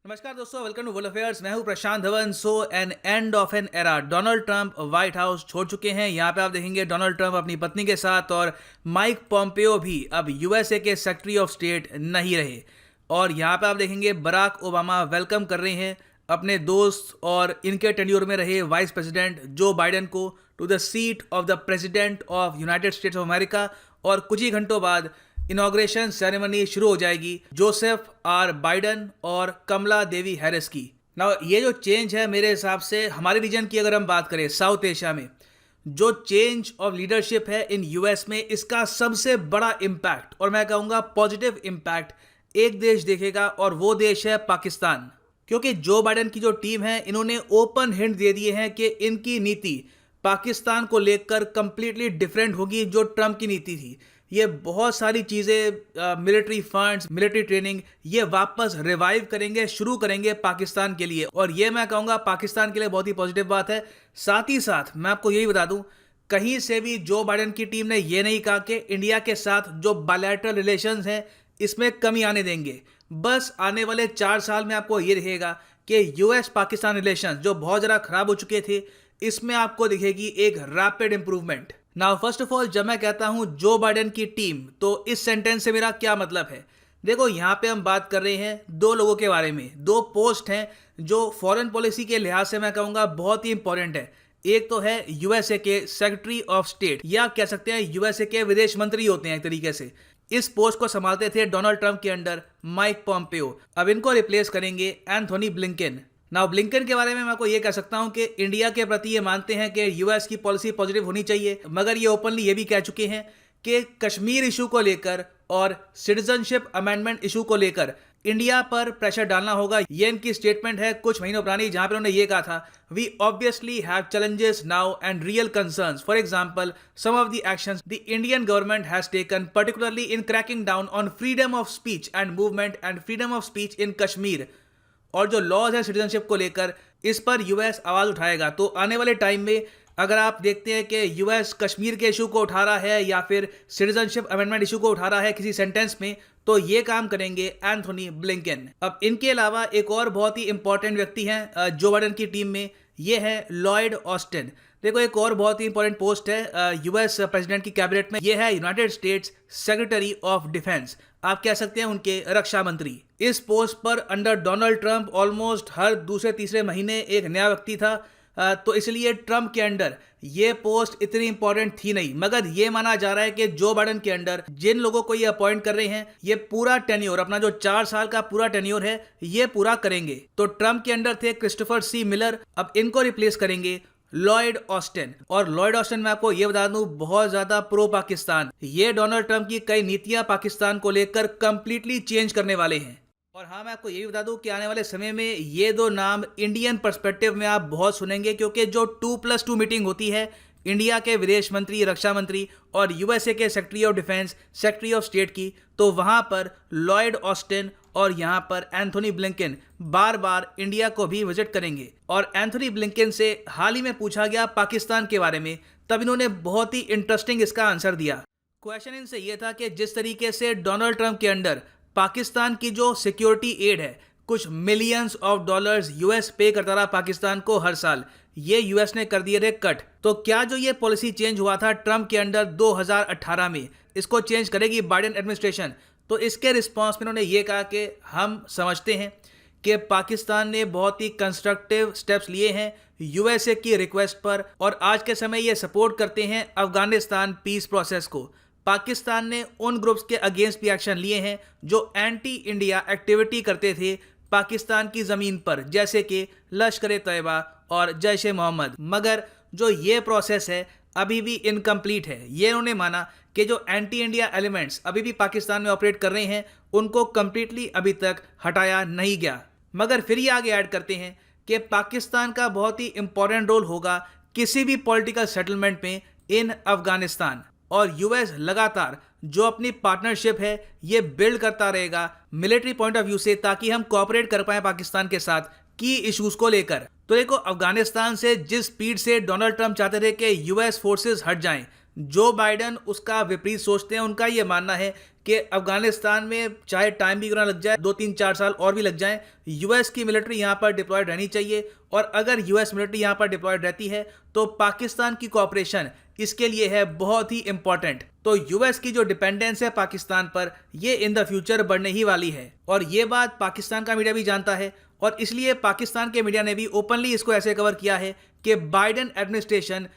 नमस्कार दोस्तों, welcome to world affairs. मैं हूं Prashant Dhawan. An end of an era. Donald Trump White House छोड़ चुके हैं। यहां पे आप देखेंगे डोनाल्ड ट्रंप अपनी पत्नी के साथ, और माइक पॉम्पेयो भी अब यूएसए के सेक्रेटरी ऑफ स्टेट नहीं रहे। और यहां पे आप देखेंगे बराक ओबामा वेलकम कर रहे हैं अपने दोस्त और इनके टेन्योर में रहे वाइस प्रेसिडेंट जो बाइडेन को to the seat of the president of United States of America. और कुछ ही घंटों बाद इनॉग्रेशन सेरेमनी शुरू हो जाएगी जोसेफ आर बाइडन और कमला देवी हैरिस की। ना ये जो चेंज है, मेरे हिसाब से हमारे रीजन की अगर हम बात करें, साउथ एशिया में जो चेंज ऑफ लीडरशिप है इन यूएस में, इसका सबसे बड़ा इम्पैक्ट, और मैं कहूँगा पॉजिटिव इम्पैक्ट, एक देश देखेगा और वो देश है पाकिस्तान। क्योंकि जो बाइडन की जो टीम है, इन्होंने ओपन हिंट दे दिए हैं कि इनकी नीति पाकिस्तान को लेकर कंप्लीटली डिफरेंट होगी जो ट्रंप की नीति थी। ये बहुत सारी चीज़ें, मिलिट्री फंड्स, मिलिट्री ट्रेनिंग, ये वापस रिवाइव करेंगे, शुरू करेंगे पाकिस्तान के लिए। और ये मैं कहूँगा पाकिस्तान के लिए बहुत ही पॉजिटिव बात है। साथ ही साथ मैं आपको यही बता दूं, कहीं से भी जो बाइडन की टीम ने ये नहीं कहा कि इंडिया के साथ जो बायलैटरल रिलेशंस हैं इसमें कमी आने देंगे। बस आने वाले 4 साल में आपको ये दिखेगा कि यूएस पाकिस्तान रिलेशंस जो बहुत ज़्यादा खराब हो चुके थे, इसमें आपको दिखेगी एक rapid improvement. Now first of all, जब मैं कहता हूं जो बाइडन की टीम, तो इस सेंटेंस से मेरा क्या मतलब है? देखो, यहां पे हम बात कर रहे हैं दो लोगों के बारे में, दो पोस्ट हैं जो फॉरेन पॉलिसी के लिहाज से मैं कहूंगा बहुत ही इंपॉर्टेंट है। एक तो है यूएसए के सेक्रेटरी ऑफ स्टेट, या आप कह सकते हैं यूएसए के विदेश मंत्री होते हैं एक तरीके से। इस पोस्ट को संभालते थे डोनाल्ड ट्रंप के अंडर माइक पॉम्पेयो। अब इनको रिप्लेस करेंगे एंथोनी ब्लिंकन। नाउ ब्लिंकन के बारे में मैं आपको ये कह सकता हूं कि इंडिया के प्रति ये मानते हैं कि यूएस की पॉलिसी पॉजिटिव होनी चाहिए, मगर ये ओपनली ये भी कह चुके हैं कि कश्मीर इशू को लेकर और सिटीजनशिप अमेंडमेंट इशू को लेकर इंडिया पर प्रेशर डालना होगा। ये इनकी स्टेटमेंट है कुछ महीनों पुरानी, जहां पर उन्होंने ये कहा था, we obviously have challenges now and real concerns. For example, some of the actions the Indian government has taken, particularly in cracking down on freedom of speech and movement and freedom of speech in Kashmir. और जो laws है citizenship को लेकर, इस पर US आवाज उठाएगा। तो आने वाले टाइम में अगर आप देखते हैं कि यूएस कश्मीर के इशू को उठा रहा है या फिर सिटीजनशिप अमेंडमेंट इशू को उठा रहा है किसी सेंटेंस में, तो ये काम करेंगे एंथोनी ब्लिंकन। अब इनके अलावा एक और बहुत ही इंपॉर्टेंट व्यक्ति हैं जो बाइडन की टीम में, ये है लॉयड ऑस्टिन। देखो, एक और बहुत ही इंपॉर्टेंट पोस्ट है यूएस प्रेसिडेंट की कैबिनेट में, ये है United states secretary of defence, आप कह सकते हैं उनके रक्षा मंत्री। इस पोस्ट पर अंडर डोनाल्ड ट्रंप ऑलमोस्ट हर दूसरे तीसरे महीने एक नया व्यक्ति था, तो इसलिए ट्रंप के अंडर ये पोस्ट इतनी इंपॉर्टेंट थी नहीं। मगर ये माना जा रहा है कि जो बाइडन के अंडर जिन लोगों को ये अपॉइंट कर रहे हैं, ये पूरा टेन्योर, अपना जो 4 साल का पूरा टेन्योर है, ये पूरा करेंगे। तो ट्रंप के अंडर थे क्रिस्टोफर सी मिलर, अब इनको रिप्लेस करेंगे लॉयड ऑस्टिन। और लॉयड ऑस्टिन, मैं आपको ये बता दूं, बहुत ज्यादा प्रो पाकिस्तान। ये डोनाल्ड ट्रंप की कई नीतियां पाकिस्तान को लेकर कंप्लीटली चेंज करने वाले हैं। और हाँ, मैं आपको ये भी बता दूं कि आने वाले समय में ये दो नाम इंडियन पर्सपेक्टिव में आप बहुत सुनेंगे, क्योंकि जो 2+2 मीटिंग होती है इंडिया के विदेश मंत्री, रक्षा मंत्री और यूएसए के secretary of defence, secretary of state की, तो वहां पर लॉयड ऑस्टिन और यहां पर एंथोनी ब्लिंकन बार बार इंडिया को भी विजिट करेंगे। और एंथोनी ब्लिंकन से हाल ही में पूछा गया पाकिस्तान के बारे में, तब इन्होंने बहुत ही इंटरेस्टिंग इसका आंसर दिया। क्वेश्चन इनसे यह था कि जिस तरीके से डोनाल्ड ट्रंप के अंडर पाकिस्तान की जो सिक्योरिटी एड है, कुछ मिलियंस ऑफ डॉलर्स यूएस पे करता रहा पाकिस्तान को हर साल, ये यूएस ने कर दिए थे कट। तो क्या जो ये पॉलिसी चेंज हुआ था ट्रंप के अंडर 2018 में, इसको चेंज करेगी बाइडेन एडमिनिस्ट्रेशन? तो इसके रिस्पॉन्स में उन्होंने ये कहा कि हम समझते हैं कि पाकिस्तान ने बहुत ही कंस्ट्रक्टिव स्टेप्स लिए हैं यूएसए की रिक्वेस्ट पर, और आज के समय ये सपोर्ट करते हैं अफगानिस्तान पीस प्रोसेस को। पाकिस्तान ने उन ग्रुप्स के अगेंस्ट भी एक्शन लिए हैं जो एंटी इंडिया एक्टिविटी करते थे पाकिस्तान की ज़मीन पर, जैसे कि लश्कर-ए-तैयबा और जैश-ए-मोहम्मद। मगर जो ये प्रोसेस है अभी भी इनकम्प्लीट है। ये उन्होंने माना कि जो एंटी इंडिया एलिमेंट्स अभी भी पाकिस्तान में ऑपरेट कर रहे हैं, उनको कंप्लीटली अभी तक हटाया नहीं गया। मगर फिर ये आगे ऐड करते हैं कि पाकिस्तान का बहुत ही इंपॉर्टेंट रोल होगा किसी भी पॉलिटिकल सेटलमेंट में इन अफगानिस्तान। और यूएस लगातार जो अपनी पार्टनरशिप है ये बिल्ड करता रहेगा मिलिट्री पॉइंट ऑफ व्यू से, ताकि हम कोऑपरेट कर पाए पाकिस्तान के साथ की इश्यूज को लेकर। तो देखो, अफगानिस्तान से जिस स्पीड से डोनाल्ड ट्रंप चाहते थे कि यूएस फोर्सेस हट जाएं, जो बाइडन उसका विपरीत सोचते हैं। उनका ये मानना है कि अफगानिस्तान में चाहे टाइम भी क्यों ना लग जाए, 2-3-4 साल और भी लग जाएं, यूएस की मिलिट्री यहाँ पर डिप्लॉयड रहनी चाहिए। और अगर यूएस मिलिट्री यहाँ पर डिप्लॉयड रहती है तो पाकिस्तान की कोऑपरेशन इसके लिए है बहुत ही इंपॉर्टेंट। तो यूएस की जो डिपेंडेंस है पाकिस्तान पर, ये इन द फ्यूचर बढ़ने ही वाली है। और ये बात पाकिस्तान का मीडिया भी जानता है, और इसलिए पाकिस्तान के मीडिया ने भी ओपनली इसको ऐसे कवर किया है कि बाइडन एडमिनिस्ट्रेशन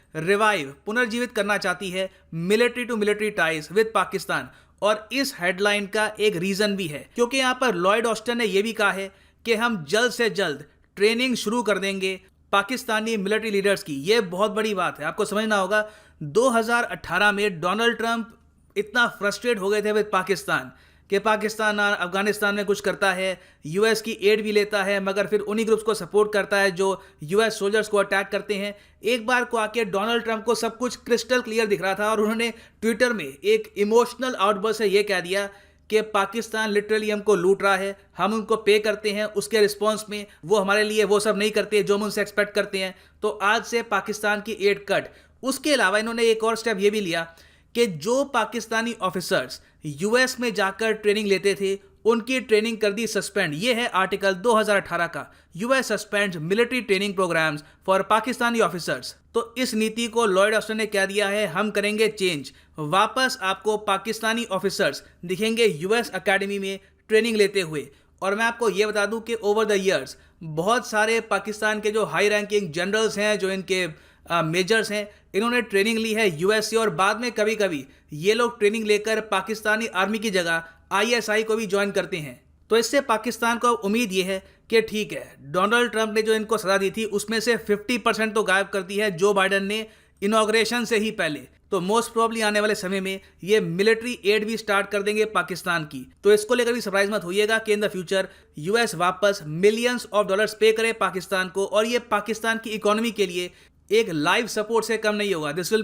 पुनर्जीवित करना चाहती है military to military ties with Pakistan. और इस हेडलाइन का एक रीजन भी है, क्योंकि यहां पर लॉयड ऑस्टिन ने यह भी कहा है कि हम जल्द से जल्द ट्रेनिंग शुरू कर देंगे पाकिस्तानी मिलिट्री लीडर्स की। यह बहुत बड़ी बात है, आपको समझना होगा। 2018 में डोनाल्ड ट्रंप इतना फ्रस्ट्रेट हो गए थे विद पाकिस्तान कि पाकिस्तान अफगानिस्तान में कुछ करता है, यूएस की एड भी लेता है, मगर फिर उन्हीं ग्रुप्स को सपोर्ट करता है जो यूएस सोल्जर्स को अटैक करते हैं। एक बार को आके डोनाल्ड ट्रंप को सब कुछ क्रिस्टल क्लियर दिख रहा था और उन्होंने ट्विटर में एक इमोशनल आउटबर्स्ट से ये कह दिया कि पाकिस्तान लिटरली हमको लूट रहा है, हम उनको पे करते हैं, उसके रिस्पॉन्स में वो हमारे लिए वो सब नहीं करते जो हम उनसे एक्सपेक्ट करते हैं। तो आज से पाकिस्तान की एड कट। उसके अलावा इन्होंने एक और स्टेप ये भी लिया कि जो पाकिस्तानी ऑफिसर्स यूएस में जाकर ट्रेनिंग लेते थे उनकी ट्रेनिंग कर दी सस्पेंड। ये है आर्टिकल 2018 का, US suspend military training programmes for Pakistani officers. तो इस नीति को लॉयड ऑस्टिन ने कह दिया है, हम करेंगे चेंज। वापस आपको पाकिस्तानी ऑफिसर्स दिखेंगे यूएस एकेडमी में ट्रेनिंग लेते हुए। और मैं आपको ये बता दूं कि ओवर द ईयर्स बहुत सारे पाकिस्तान के जो हाई रैंकिंग जनरल्स हैं, जो इनके मेजर्स हैं, इन्होंने ट्रेनिंग ली है यूएस से। और बाद में कभी कभी ये लोग ट्रेनिंग लेकर पाकिस्तानी आर्मी की जगह आईएसआई को भी ज्वाइन करते हैं। तो इससे पाकिस्तान को उम्मीद ये है कि ठीक है, डोनाल्ड ट्रंप ने जो इनको सजा दी थी उसमें से 50% तो गायब कर दी है जो बाइडन ने इनॉग्रेशन से ही पहले। तो मोस्ट प्रोबेबली आने वाले समय में ये मिलिट्री एड भी स्टार्ट कर देंगे पाकिस्तान की। तो इसको लेकर भी सरप्राइज मत होइएगा कि इन द फ्यूचर यूएस वापस मिलियंस ऑफ डॉलर्स पे करे पाकिस्तान को, और ये पाकिस्तान की इकोनॉमी के लिए एक लाइव सपोर्ट से कम नहीं होगा। This will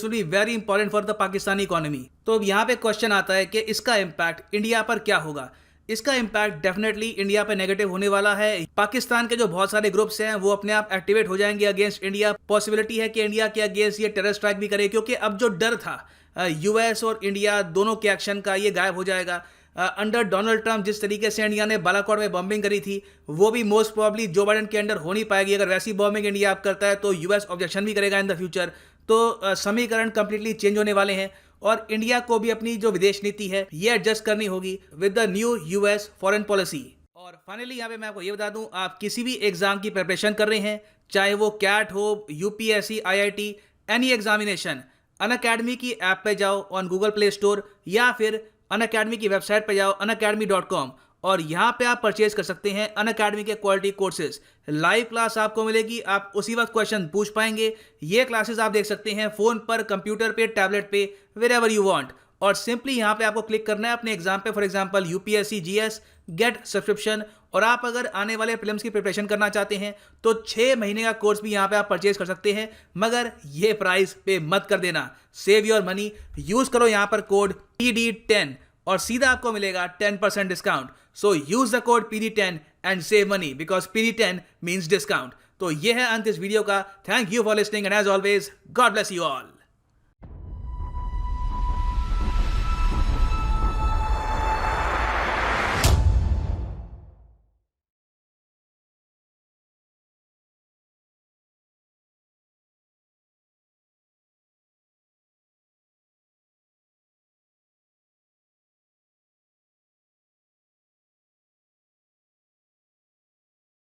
be very important for the Pakistani economy. तो अब यहाँ पे क्वेश्चन आता है कि इसका इम्पैक्ट इंडिया पर क्या होगा। इसका इम्पैक्ट डेफिनेटली इंडिया पे नेगेटिव होने वाला है। पाकिस्तान के जो बहुत सारे ग्रुप्स हैं वो अपने आप एक्टिवेट हो जाएंगे अगेंस्ट इंडिया। पॉसिबिलिटी है कि इंडिया के अगेंस्ट ये टेरर स्ट्राइक भी करे, क्योंकि अब जो डर था यूएस और इंडिया दोनों के एक्शन का, ये गायब हो जाएगा। अंडर डोनाल्ड ट्रंप जिस तरीके से इंडिया ने बालाकोट में बॉम्बिंग करी थी, वो भी मोस्ट प्रोबेबली जो बाइडन के अंडर हो नहीं पाएगी। अगर वैसी बॉम्बिंग इंडिया आप करता है तो यूएस ऑब्जेक्शन भी करेगा इन द फ्यूचर। तो समीकरण कंप्लीटली चेंज होने वाले हैं और इंडिया को भी अपनी जो विदेश नीति है ये एडजस्ट करनी होगी with the new US foreign policy. और फाइनली यहाँ पे मैं आपको ये बता दूं, आप किसी भी एग्जाम की प्रिपरेशन कर रहे हैं, चाहे वो कैट हो, UPSC, IIT, any examination, Unacademy की ऐप पे जाओ ऑन गूगल प्ले स्टोर, या फिर अनअकैडमी की वेबसाइट पे जाओ unacademy.com, और यहाँ पे आप परचेज कर सकते हैं अनअकैडमी के क्वालिटी कोर्सेज। लाइव क्लास आपको मिलेगी, आप उसी वक्त क्वेश्चन पूछ पाएंगे। ये क्लासेस आप देख सकते हैं फोन पर, कंप्यूटर पे, टैबलेट पे, वेरेवर यू वांट। और सिंपली यहाँ पे आपको क्लिक करना है अपने एग्जाम पे, for example UPSC, GS, get subscription. और आप अगर आने वाले प्रीलिम्स की प्रिपरेशन करना चाहते हैं तो 6 महीने का कोर्स भी यहाँ पे आप परचेज कर सकते हैं, मगर ये प्राइस पे मत कर देना। सेव योर मनी, यूज करो यहाँ पर कोड PD10 और सीधा आपको मिलेगा 10% discount. So use the code PD10 and save money, because PD10 means discount. तो ये है अंत इस वीडियो का। Thank you for listening and as always God bless you all.